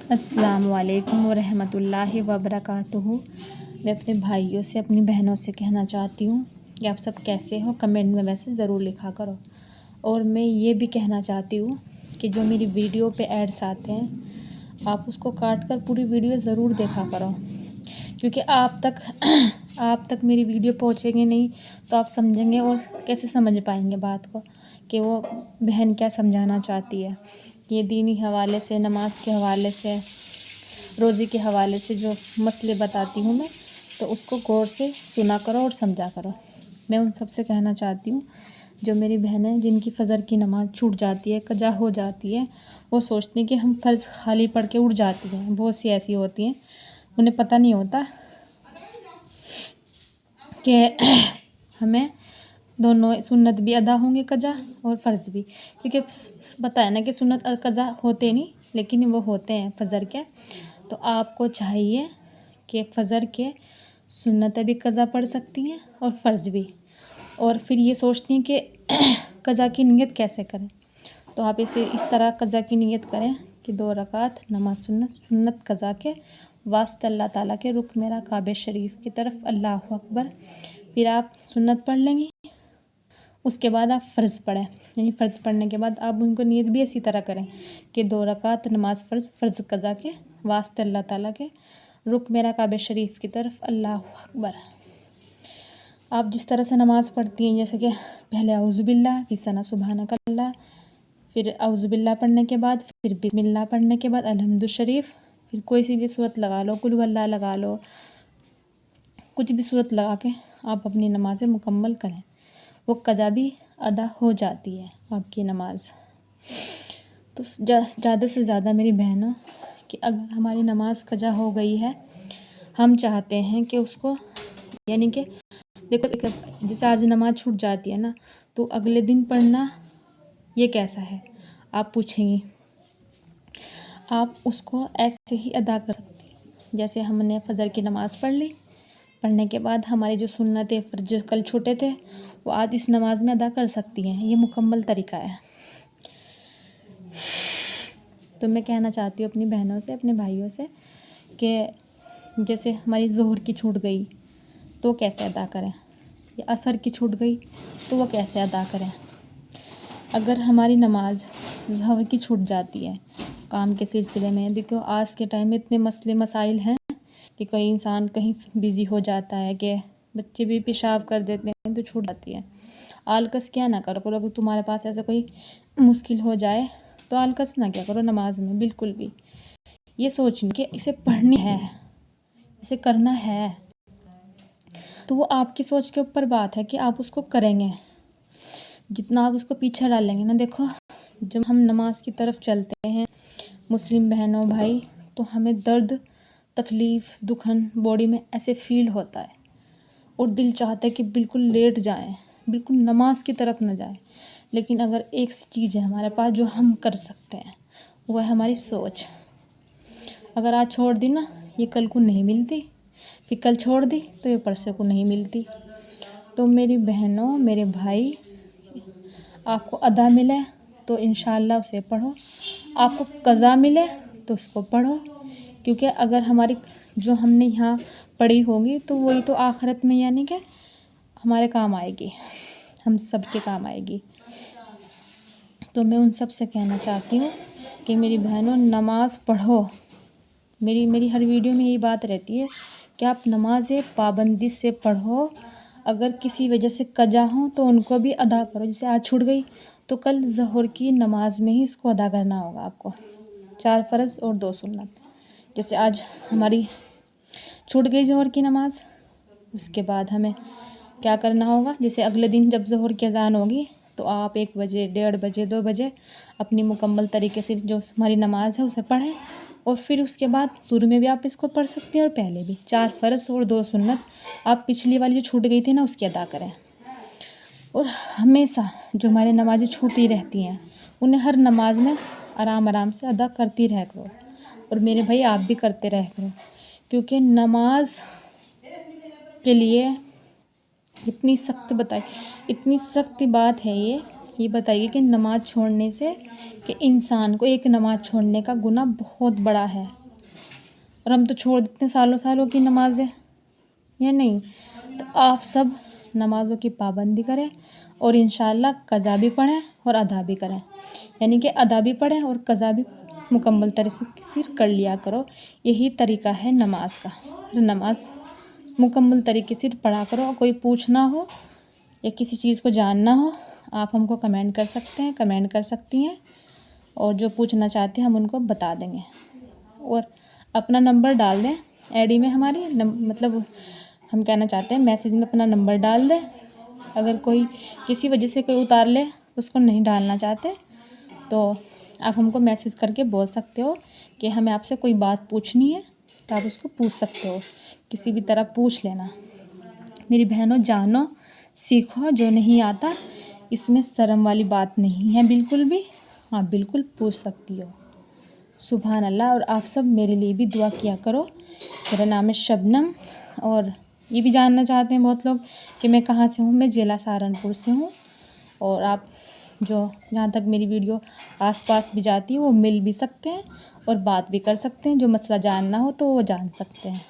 अस्सलामुअलैकुम वरहमतुल्लाहि वबरकातुहू। मैं अपने भाइयों से अपनी बहनों से कहना चाहती हूँ कि आप सब कैसे हो, कमेंट में वैसे ज़रूर लिखा करो। और मैं ये भी कहना चाहती हूँ कि जो मेरी वीडियो पे एड्स आते हैं आप उसको काट कर पूरी वीडियो ज़रूर देखा करो, क्योंकि आप तक मेरी वीडियो पहुँचेंगे नहीं तो आप समझेंगे और कैसे समझ पाएंगे बात को कि वो बहन क्या समझाना चाहती है। ये दीनी हवाले से, नमाज के हवाले से, रोज़ी के हवाले से जो मसले बताती हूँ मैं, तो उसको गौर से सुना करो और समझा करो। मैं उन सब से कहना चाहती हूँ जो मेरी बहनें जिनकी फ़जर की नमाज़ छूट जाती है, कज़ा हो जाती है, वो सोचती हैं कि हम फ़र्ज़ खाली पढ़ के उठ जाती हैं। बहुत सी ऐसी होती हैं, उन्हें पता नहीं होता कि हमें दोनों सुन्नत भी अदा होंगे, कज़ा और फ़र्ज़ भी, क्योंकि पता है ना कि सुन्नत कज़ा होते नहीं, लेकिन वो होते हैं फ़जर के। तो आपको चाहिए कि फ़जर के सुन्नतें भी कज़ा पढ़ सकती हैं और फ़र्ज़ भी, और फिर ये सोचती हैं कि कज़ा की नीयत कैसे करें। तो आप इसे इस तरह कज़ा की नीयत करें कि 2 रकात नमाज सुन्नत कज़ा के वास्ते अल्लाह ताला के रुख मेरा काबे शरीफ की तरफ, अल्लाहु अकबर। फिर आप सुन्नत पढ़ लेंगी, उसके बाद आप फ़र्ज़ पढ़ें, यानी फ़र्ज़ पढ़ने के बाद आप उनको नीयत भी इसी तरह करें कि 2 रकात नमाज फ़र्ज़ कज़ा के वास्ते अल्लाह ताला के रुख मेरा काबे शरीफ की तरफ, अल्लाहु अकबर। आप जिस तरह से नमाज़ पढ़ती हैं, जैसे कि पहले औज़ुबिल्लाह, फिर सना सुबहानकल्लाह, फिर औज़ुबिल्लाह पढ़ने के बाद फिर बिस्मिल्लाह पढ़ने के बाद अलहम्दु शरीफ, फिर कोई सी भी सूरत लगा लो, कुल हुवल्लाह लगा लो, कुछ भी सूरत लगा के आप अपनी नमाज़ें मुकम्मल करें। वो कज़ा भी अदा हो जाती है आपकी नमाज। तो ज़्यादा से ज़्यादा मेरी बहनों कि अगर हमारी नमाज कज़ा हो गई है, हम चाहते हैं कि उसको, यानी कि देखो जैसे आज नमाज छूट जाती है ना, तो अगले दिन पढ़ना ये कैसा है आप पूछेंगी। आप उसको ऐसे ही अदा कर सकती हैं जैसे हमने फ़जर की नमाज़ पढ़ ली, पढ़ने के बाद हमारे जो सुन्नतें फ़र्ज़ कल छूटे थे वो आज इस नमाज में अदा कर सकती हैं। ये मुकम्मल तरीका है। तो मैं कहना चाहती हूँ अपनी बहनों से, अपने भाइयों से कि जैसे हमारी ज़ोहर की छूट गई तो कैसे अदा करें, या असर की छूट गई तो वो कैसे अदा करें। अगर हमारी नमाज ज़ोहर की छूट जाती है काम के सिलसिले में, देखो आज के टाइम में इतने मसले मसाइल हैं कि कोई इंसान कहीं बिज़ी हो जाता है कि बच्चे भी पेशाब कर देते हैं तो छूट जाती है। आलकस क्या ना करो, अगर तुम्हारे पास ऐसा कोई मुश्किल हो जाए तो आलकस ना क्या करो नमाज में, बिल्कुल भी। ये सोचना कि इसे पढ़नी है, इसे करना है, तो वो आपकी सोच के ऊपर बात है कि आप उसको करेंगे। जितना आप उसको पीछे डालेंगे ना, देखो जब हम नमाज की तरफ चलते हैं मुस्लिम बहनों भाई, तो हमें दर्द, तकलीफ़, दुखन बॉडी में ऐसे फ़ील होता है और दिल चाहता है कि बिल्कुल लेट जाएं, बिल्कुल नमाज की तरफ न जाएं। लेकिन अगर एक चीज़ है हमारे पास जो हम कर सकते हैं, वो है हमारी सोच। अगर आज छोड़ दी ना, ये कल को नहीं मिलती, फिर कल छोड़ दी तो ये परसों को नहीं मिलती। तो मेरी बहनों, मेरे भाई, आपको अदा मिले तो इंशाअल्लाह उसे पढ़ो, आपको कज़ा मिले तो उसको पढ़ो, क्योंकि अगर हमारी जो हमने यहाँ पढ़ी होगी तो वही तो आखिरत में, यानी कि हमारे काम आएगी, हम सब के काम आएगी। तो मैं उन सब से कहना चाहती हूँ कि मेरी बहनों नमाज़ पढ़ो। मेरी हर वीडियो में यही बात रहती है कि आप नमाज़ें पाबंदी से पढ़ो। अगर किसी वजह से कज़ा हो तो उनको भी अदा करो। जैसे आज छूट गई तो कल ज़ोहर की नमाज में ही इसको अदा करना होगा आपको, 4 फ़र्ज़ और 2 सुन्नत। जैसे आज हमारी छूट गई ज़ोहर की नमाज, उसके बाद हमें क्या करना होगा, जैसे अगले दिन जब ज़ोहर की अज़ान होगी तो आप 1 बजे, 1:30 बजे, 2 बजे अपनी मुकम्मल तरीके से जो हमारी नमाज है उसे पढ़ें, और फिर उसके बाद शुरू में भी आप इसको पढ़ सकती हैं और पहले भी 4 फ़र्ज़ और 2 सुन्नत आप पिछली वाली जो छूट गई थी ना उसकी अदा करें। और हमेशा जो हमारी नमाज़ें छूटी रहती हैं उन्हें हर नमाज में आराम आराम से अदा करती रहा करो। और मेरे भाई आप भी करते रहा करो, क्योंकि नमाज के लिए इतनी सख्त बात है ये ये बताइए कि नमाज़ छोड़ने से कि इंसान को एक नमाज़ छोड़ने का गुनाह बहुत बड़ा है, और हम तो छोड़ देते हैं सालों सालों की नमाज़ें, या नहीं? तो आप सब नमाज़ों की पाबंदी करें और इंशाअल्लाह क़ज़ा भी पढ़ें और अदा भी करें, यानी कि अदा भी पढ़ें और क़ज़ा भी मुकम्मल तरह से कर लिया करो। यही तरीका है नमाज का। नमाज मुकम्मल तरीके से पढ़ा करो। कोई पूछना हो या किसी चीज़ को जानना हो, आप हमको कमेंट कर सकते हैं, कमेंट कर सकती हैं, और जो पूछना चाहते हैं हम उनको बता देंगे। और अपना नंबर डाल दें आईडी में हमारी, मतलब हम कहना चाहते हैं मैसेज में अपना नंबर डाल दें। अगर कोई किसी वजह से कोई उतार ले, उसको नहीं डालना चाहते, तो आप हमको मैसेज करके बोल सकते हो कि हमें आपसे कोई बात पूछनी है, तो आप उसको पूछ सकते हो, किसी भी तरह पूछ लेना। मेरी बहनों, जानो, सीखो, जो नहीं आता इसमें शर्म वाली बात नहीं है बिल्कुल भी। आप बिल्कुल पूछ सकती हो। सुभान अल्लाह। और आप सब मेरे लिए भी दुआ किया करो। मेरा नाम है शबनम, और ये भी जानना चाहते हैं बहुत लोग कि मैं कहाँ से हूँ। मैं जिला सहारनपुर से हूँ, और आप जो जहाँ तक मेरी वीडियो आसपास भी जाती है वो मिल भी सकते हैं और बात भी कर सकते हैं। जो मसला जानना हो तो वो जान सकते हैं।